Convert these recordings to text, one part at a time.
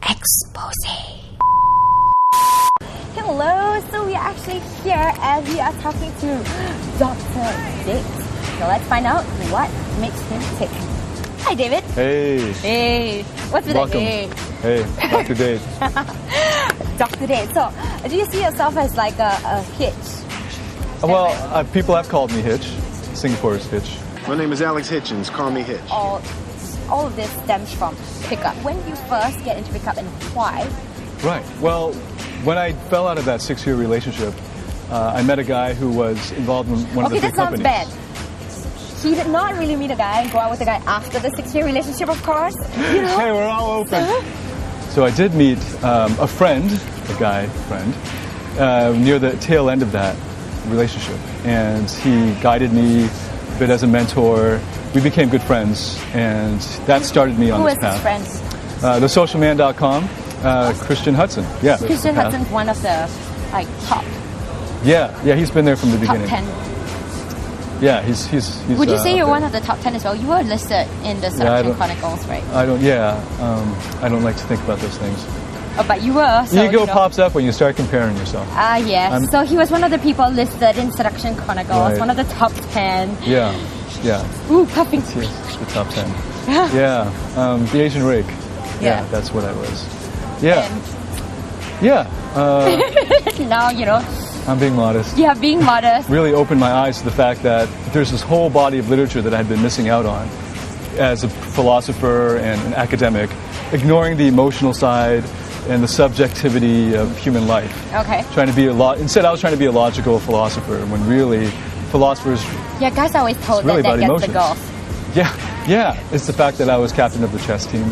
Exposé. Hello, so we are actually here and we are talking to Dr. Date. So let's find out what makes him tick. Hi, David. Hey. Hey. What's with Welcome. the Hey, Dr. Date. Dr. Date. So, do you see yourself as like a hitch? Well, people have called me Hitch. Singapore's Hitch. My name is Alex Hitchens. Call me Hitch. All of this stems from pickup. When did you first get into pickup and why? Right. Well, when I fell out of that 6-year relationship, I met a guy who was involved in one of the big companies. Okay, that sounds bad. He did not really meet a guy and go out with a guy after the 6-year relationship, of course. You know? Hey, we're all open. So I did meet a friend, a guy friend, near the tail end of that relationship. And he guided me a bit as a mentor. We became good friends, and that started me on this path. Who is his friend? TheSocialMan.com, Christian Hudson. Yeah. Christian Hudson's one of the top. Yeah, he's been there from the beginning. Top 10. Yeah, he's Would you say you're there. one of the top 10 as well? You were listed in the Seduction Chronicles, right? I don't like to think about those things. Oh, but you were. So, Ego pops up when you start comparing yourself. Yes. So he was one of the people listed in Seduction Chronicles, Right. one of the top 10. Yeah. Ooh, puffing. It's the top 10. Yeah. The Asian rake. Yeah, that's what I was. Yeah. Now, I'm being modest. Yeah, being modest. Really opened my eyes to the fact that there's this whole body of literature that I had been missing out on as a philosopher and an academic, ignoring the emotional side and the subjectivity of human life. Okay. Instead, I was trying to be a logical philosopher when really philosophers. Yeah, guys are always told really that about gets the emotions. girls. Yeah. It's the fact that I was captain of the chess team.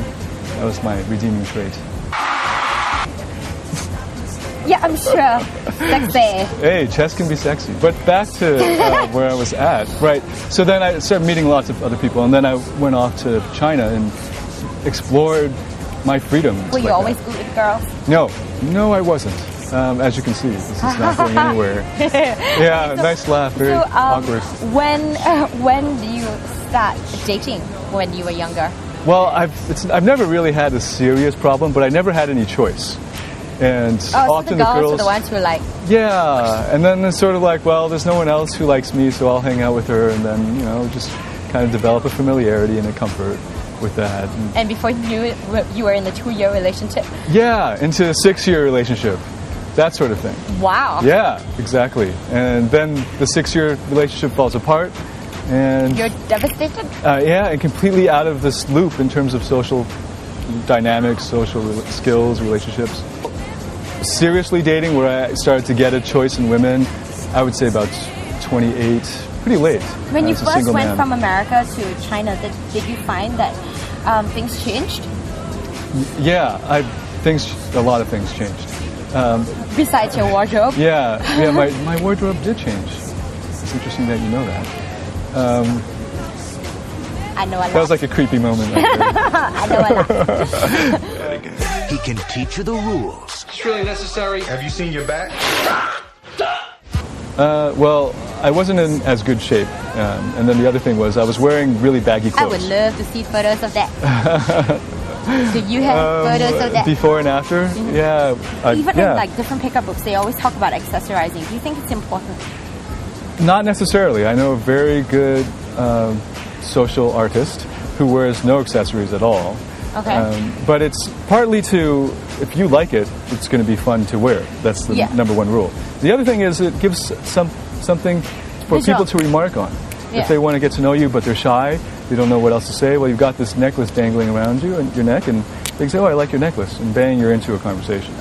That was my redeeming trait. Yeah, I'm sure. Sexy. Hey, chess can be sexy. But back to where I was at, right? So then I started meeting lots of other people, and then I went off to China and explored my freedom. Were you always good with girls? No, I wasn't. As you can see, this is not going anywhere. Yeah, nice laugh, very awkward. When do you start dating? When you were younger? Well, I've never really had a serious problem, but I never had any choice. And often the girls girls are the ones who like. Yeah, and then it's sort of like, well, there's no one else who likes me, so I'll hang out with her, and then just kind of develop a familiarity and a comfort with that. And before you knew it, you were in a 2-year relationship. Yeah, into a 6-year relationship, that sort of thing. Wow. Yeah, exactly. And then the 6-year relationship falls apart, and you're devastated. Yeah, and completely out of this loop in terms of social dynamics, social skills, relationships. Seriously dating, where I started to get a choice in women, I would say about 28, pretty late. When you first went from America to China, did you find that things changed? Yeah, a lot of things changed. Besides your wardrobe? Yeah, my wardrobe did change. It's interesting that you know that. I know a lot. That was like a creepy moment. I know a lot. He can teach you the rules. It's really necessary. Have you seen your back? Well, I wasn't in as good shape. And then the other thing was I was wearing really baggy clothes. I would love to see photos of that. Do you have photos of that? Before and after? Mm-hmm. Yeah. Even in like different pickup books, they always talk about accessorizing. Do you think it's important? Not necessarily. I know a very good social artist who wears no accessories at all. Okay. But it's partly if you like it, it's going to be fun to wear. That's the number one rule. The other thing is it gives something for people to remark on. If they want to get to know you, but they're shy, they don't know what else to say, well, you've got this necklace dangling around you and your neck, and they can say, oh, I like your necklace, and bang, you're into a conversation.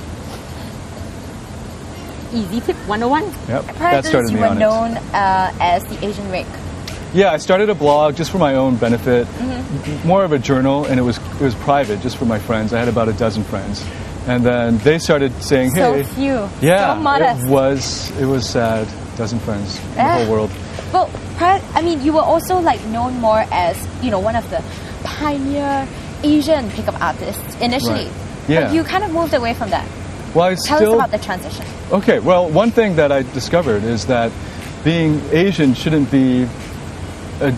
Easy tip 101. Yep, that started me on it. You were known as the Asian rake. Yeah, I started a blog just for my own benefit, more of a journal, and it was private, just for my friends. I had about a dozen friends, and then they started saying, "Hey, so few, yeah, so modest." It was sad, dozen friends in the whole world." Well, you were also like known more as one of the pioneer Asian pickup artists initially. Right. Yeah, but you kind of moved away from that. Well, Tell us about the transition. Okay, well, one thing that I discovered is that being Asian shouldn't be a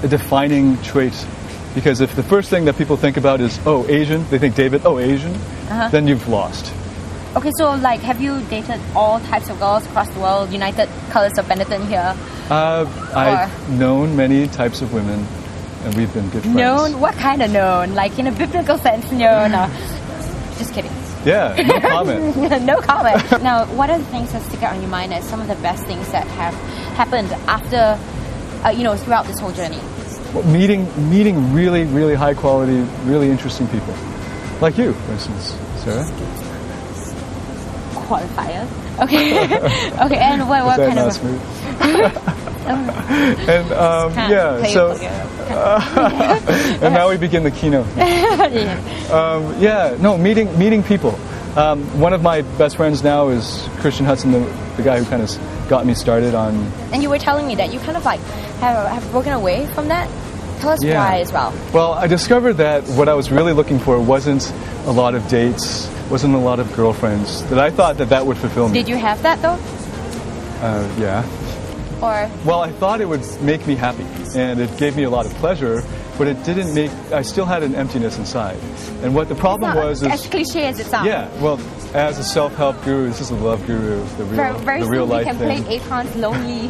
defining trait Because if the first thing that people think about is, oh, Asian, they think David, oh, Asian, then you've lost. Okay, so like, have you dated all types of girls across the world, United Colors of Benetton here? I've known many types of women, and we've been good friends. Known? What kind of known? Like in a biblical sense, known? Just kidding. Yeah, no comment. No comment. Now, what are the things that stick out on your mind as some of the best things that have happened after, throughout this whole journey? Well, meeting really, really high quality, really interesting people. Like you, for instance, Sarah. Qualifier. Okay. Okay, and what kind of... Smooth? And and now we begin the keynote. Meeting people. One of my best friends now is Christian Hudson, the guy who kind of got me started on. And you were telling me that you kind of like have broken away from that. Tell us why as well. Well, I discovered that what I was really looking for wasn't a lot of dates, wasn't a lot of girlfriends. That I thought that would fulfill me. Did you have that though? Yeah. Or? Well, I thought it would make me happy, and it gave me a lot of pleasure, but it didn't make... I still had an emptiness inside. And what the problem was is... As cliche as it sounds. Yeah, well, as a self-help guru, this is a love guru, the real life thing. Very soon we can play Akon's Lonely.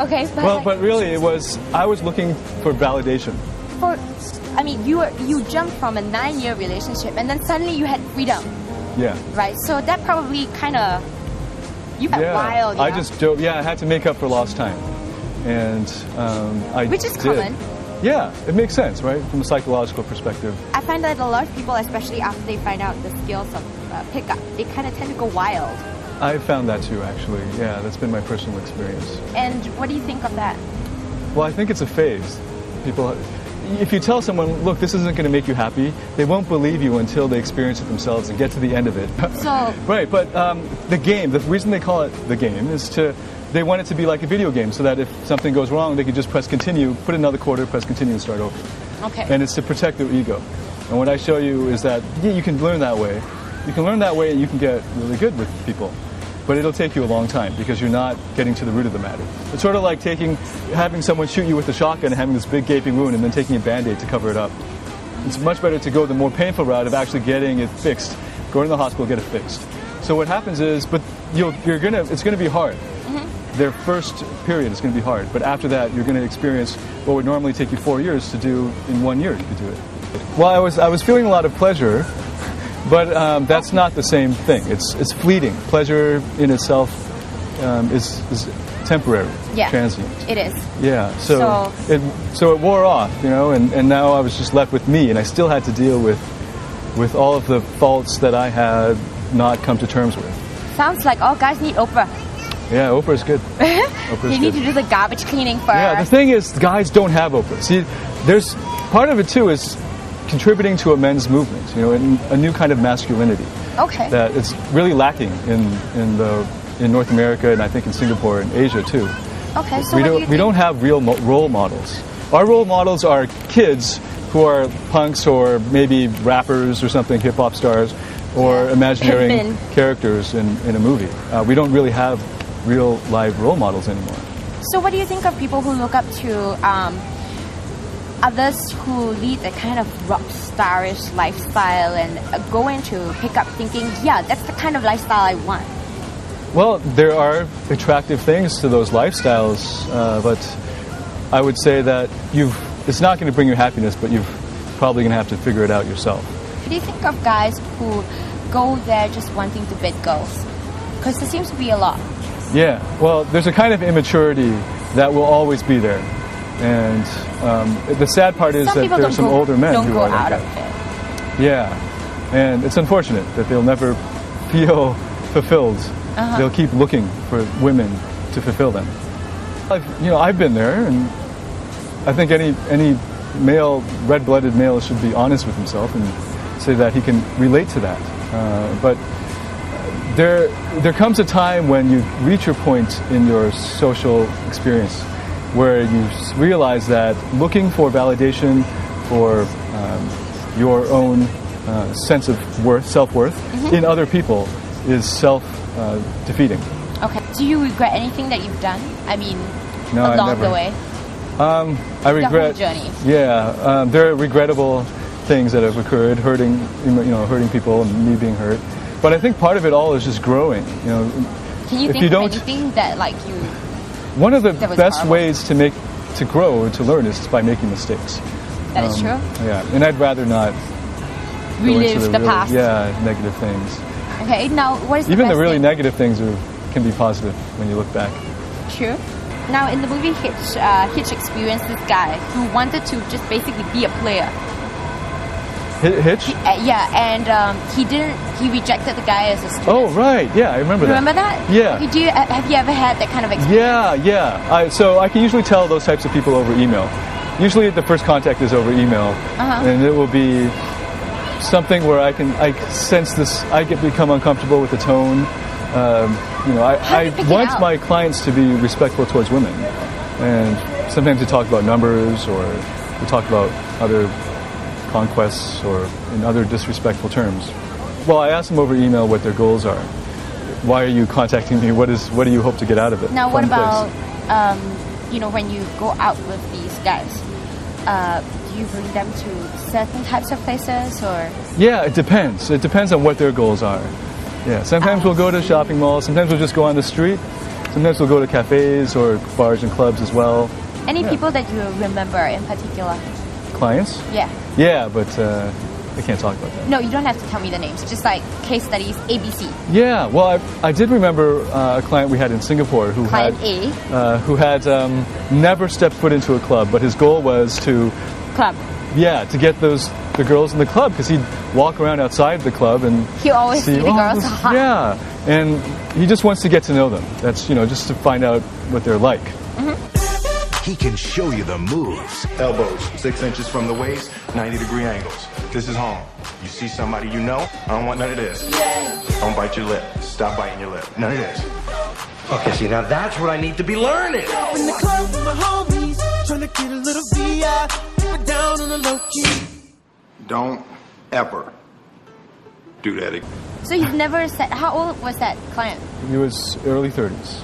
Okay. But really, I was looking for validation. You jumped from a 9-year relationship, and then suddenly you had freedom. Yeah. Right, so that probably kind of... You got wild, I just dove, I had to make up for lost time. And Which is common. Yeah, it makes sense, right? From a psychological perspective. I find that a lot of people, especially after they find out the skills of pickup, they kind of tend to go wild. I found that too, actually. Yeah, that's been my personal experience. And what do you think of that? Well, I think it's a phase. If you tell someone, look, this isn't going to make you happy, they won't believe you until they experience it themselves and get to the end of it. So right, but the reason they call it the game is they want it to be like a video game, so that if something goes wrong, they can just press continue, put another quarter, press continue, and start over. Okay. And it's to protect their ego. And what I show you is that you can learn that way. You can learn that way, and you can get really good with people. But it'll take you a long time because you're not getting to the root of the matter. It's sort of like having someone shoot you with a shotgun and having this big gaping wound and then taking a Band-Aid to cover it up. It's much better to go the more painful route of actually getting it fixed. Go to the hospital, get it fixed. So what happens is, but it's gonna be hard. Mm-hmm. Their first period is gonna be hard, but after that you're gonna experience what would normally take you 4 years to do in 1 year. You could do it. Well, I was feeling a lot of pleasure. But that's not the same thing. It's fleeting. Pleasure in itself is temporary, transient. It is. Yeah. So it wore off, and now I was just left with me, and I still had to deal with all of the faults that I had not come to terms with. Sounds like all guys need Oprah. Yeah, Oprah's good. You need to do the garbage cleaning first. Yeah. The thing is, guys don't have Oprah. See, there's part of it too is contributing to a men's movement, a new kind of masculinity. Okay. That it's really lacking in North America, and I think in Singapore and Asia too. Okay, so we don't have real role models. Our role models are kids who are punks or maybe rappers or something, hip hop stars, or imaginary characters in a movie. We don't really have real live role models anymore. So what do you think of people who look up to others who lead a kind of rock starish lifestyle and go into pickup thinking, that's the kind of lifestyle I want? Well, there are attractive things to those lifestyles, but I would say that it's not going to bring you happiness, but you're probably going to have to figure it out yourself. What do you think of guys who go there just wanting to bid girls? Because there seems to be a lot. Yeah, well, there's a kind of immaturity that will always be there. And the sad part is that there are some older men who are like that. Yeah, and it's unfortunate that they'll never feel fulfilled. They'll keep looking for women to fulfill them. I've been there, and I think any male, red-blooded male should be honest with himself and say that he can relate to that. But there comes a time when you reach your point in your social experience where you realize that looking for validation for your own sense of worth, self-worth, in other people is self-defeating. Okay. Do you regret anything that you've done? I mean, no, along the way? I regret. The whole journey. Yeah, there are regrettable things that have occurred, hurting people and me being hurt. But I think part of it all is just growing. Can you think of anything that like you? One of the best ways to grow and to learn is by making mistakes. That is true. Yeah, and I'd rather not relive the past. Yeah, negative things. Okay, now what is even the the really thing? negative things can be positive when you look back. True. Now in the movie Hitch experienced this guy who wanted to just basically be a player. Hitch? And he rejected the guy as a student. Oh, right. Yeah, I remember that. Remember that? Yeah. Have you ever had that kind of experience? Yeah. So I can usually tell those types of people over email. Usually the first contact is over email. And it will be something where I sense this, become uncomfortable with the tone. I want my clients to be respectful towards women. And sometimes we talk about numbers or we talk about other conquests or in other disrespectful terms. Well, I ask them over email what their goals are. Why are you contacting me? What do you hope to get out of it? Now, what about when you go out with these guys? Do you bring them to certain types of places or? Yeah, it depends. It depends on what their goals are. Yeah, sometimes we'll go to shopping malls. Sometimes we'll just go on the street. Sometimes we'll go to cafes or bars and clubs as well. Any people that you remember in particular? Clients? Yeah. Yeah, but I can't talk about that. No, you don't have to tell me the names. Just like case studies, ABC. Yeah, well, I did remember a client we had in Singapore who had never stepped foot into a club, but his goal was to to get the girls in the club because he'd walk around outside the club and he always see the girls. Yeah, and he just wants to get to know them. That's just to find out what they're like. He can show you the moves. Elbows, 6 inches from the waist, 90-degree angles. This is home. You see somebody you know, I don't want none of this. Don't bite your lip. Stop biting your lip. None of this. Okay, see, now that's what I need to be learning. In the club with my homies, trying to get a little VI, but down on the low key. Don't ever do that again. So you've never said, how old was that client? He was early 30s.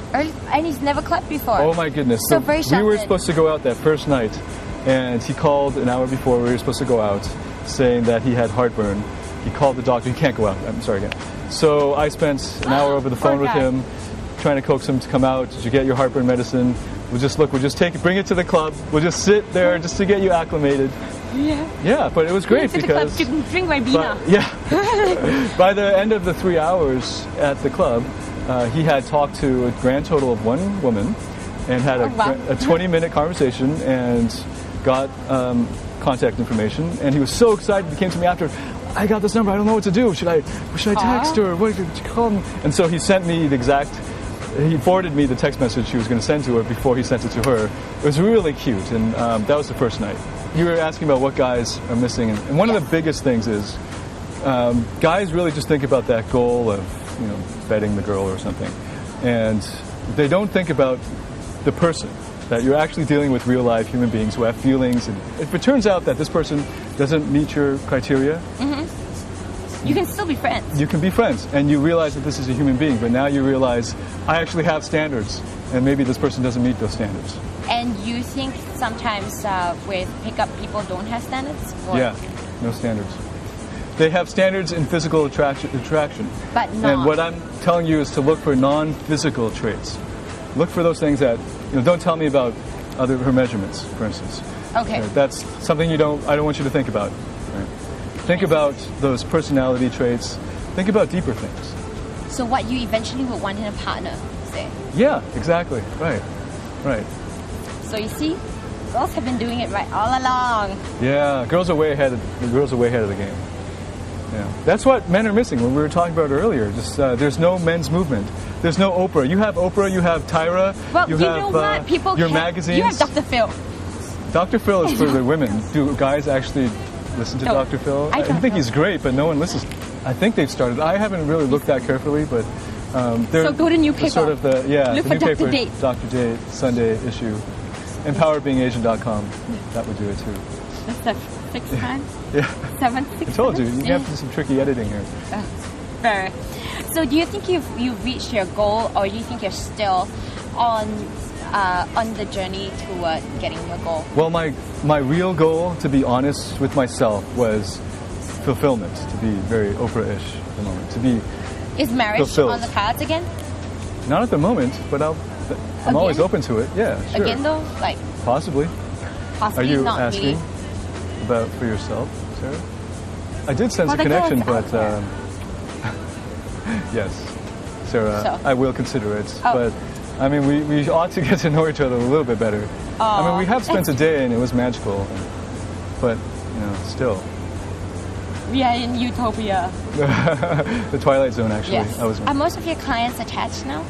And he's never clubbed before? Oh my goodness. So very shocking. We were supposed to go out that first night, and he called an hour before we were supposed to go out, saying that he had heartburn. He called the doctor. He can't go out. I'm sorry again. So I spent an hour over the phone with him, trying to coax him to come out. Did you get your heartburn medicine? We'll just bring it to the club. We'll just sit there just to get you acclimated. Yeah, but it was great because you can drink my Bina. By the end of the 3 hours at the club, he had talked to a grand total of one woman and had a 20-minute conversation and got contact information. And he was so excited. He came to me after. I got this number. I don't know what to do. Should I text her? What should you call him? And so he sent me he forwarded me the text message he was going to send to her before he sent it to her. It was really cute, and that was the first night. You were asking about what guys are missing, and one of the biggest things is guys really just think about that goal of betting the girl or something, and they don't think about the person, that you're actually dealing with real life human beings who have feelings. And if it turns out that this person doesn't meet your criteria, you can still be friends. You can be friends, and you realize that this is a human being, but now you realize I actually have standards, and maybe this person doesn't meet those standards. And you think sometimes with pickup people don't have standards? Yeah, no standards. They have standards in physical attraction. But not. And what I'm telling you is to look for non-physical traits. Look for those things that, don't tell me about her measurements, for instance. Okay. That's something I don't want you to think about. Right? Think about those personality traits. Think about deeper things. So what you eventually would want in a partner, say? Yeah, exactly. Right. So you see, girls have been doing it right all along. Yeah, girls are way ahead of the game. Yeah, that's what men are missing. When we were talking about earlier, just there's no men's movement. There's no Oprah. You have Oprah. You have Tyra. Well, you know what? People your magazines. You have Dr. Phil. Dr. Phil is for the women. Do guys actually listen to Dr. Phil? I think he's great, but no one listens. I think they've started. I haven't really looked that carefully, but so go to newspaper. Sort of look the for newspaper, Dr. Date. Dr. Date Sunday issue, empoweredbeingasian.com. That would do it too. That's the 6th time. Yeah. 7, 6. I told you. You have to do some tricky editing here. Fair. So do you think you've reached your goal, or do you think you're still on on the journey toward getting your goal? Well, my real goal, to be honest with myself, was fulfillment. To be very Oprah-ish at the moment. To be Is marriage fulfilled. on the cards again? Not at the moment, but I'm always open to it. Yeah, sure. Again though? Like Possibly. Are possibly you not asking really. about for yourself, Sarah? I did sense For a the connection, girls but out yes, Sarah, So. I will consider it. Oh. But I mean, we ought to get to know each other a little bit better. I mean, we have spent a day and it was magical, but you know, still. We are in utopia. The Twilight Zone, actually. Yes. Are most of your clients attached now?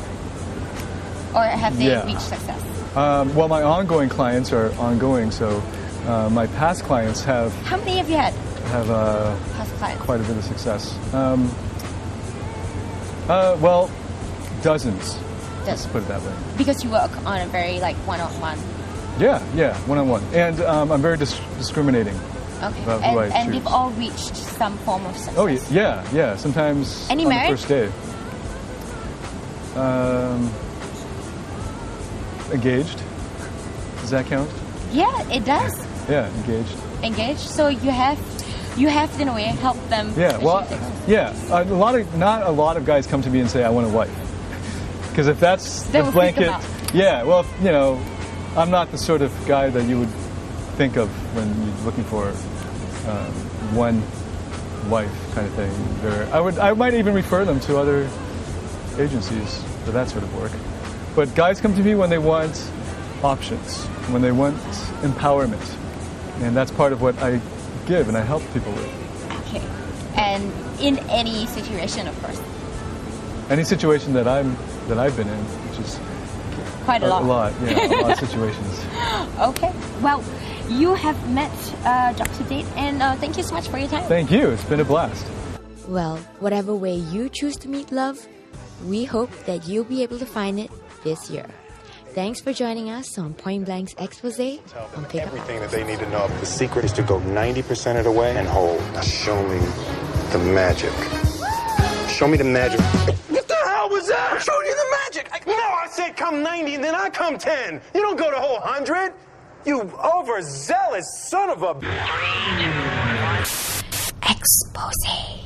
Or have they Yeah. reached success? Well, my ongoing clients are ongoing, so my past clients have How many have you had? have Past clients? quite a bit of success. Well, dozens. Let's put it that way. Because you work on a very like one-on-one. Yeah, one-on-one. And I'm very discriminating Okay. about who I And choose. they've all reached some form of success. Oh, yeah. Sometimes Any on married? the first day. Engaged. Does that count? Yeah, it does. Yeah, engaged. Engaged. So you have in a way helped them. Yeah, well, achieve success. yeah. Not a lot of guys come to me and say, "I want a wife," because if that's They the will freak them blanket, out. yeah. Well, you know, I'm not the sort of guy that you would think of when you're looking for one wife kind of thing. I might even refer them to other agencies for that sort of work. But guys come to me when they want options, when they want empowerment, and that's part of what I give and I help people with. Okay. And in any situation, of course. Any situation that I've been in, which is Quite a lot. a lot of situations. Okay. Well, you have met Dr. Date, and thank you so much for your time. Thank you. It's been a blast. Well, whatever way you choose to meet love, we hope that you'll be able to find it this year. Thanks for joining us on Point Blanks Exposé on Pickup Everything that they need to know. The secret is to go 90% of the way and hold. Now show me the magic. Show me the magic. What the hell was that? I'm showing you the magic. No, I said come 90 and then I come 10. You don't go the whole 100. You overzealous son of a... Exposé.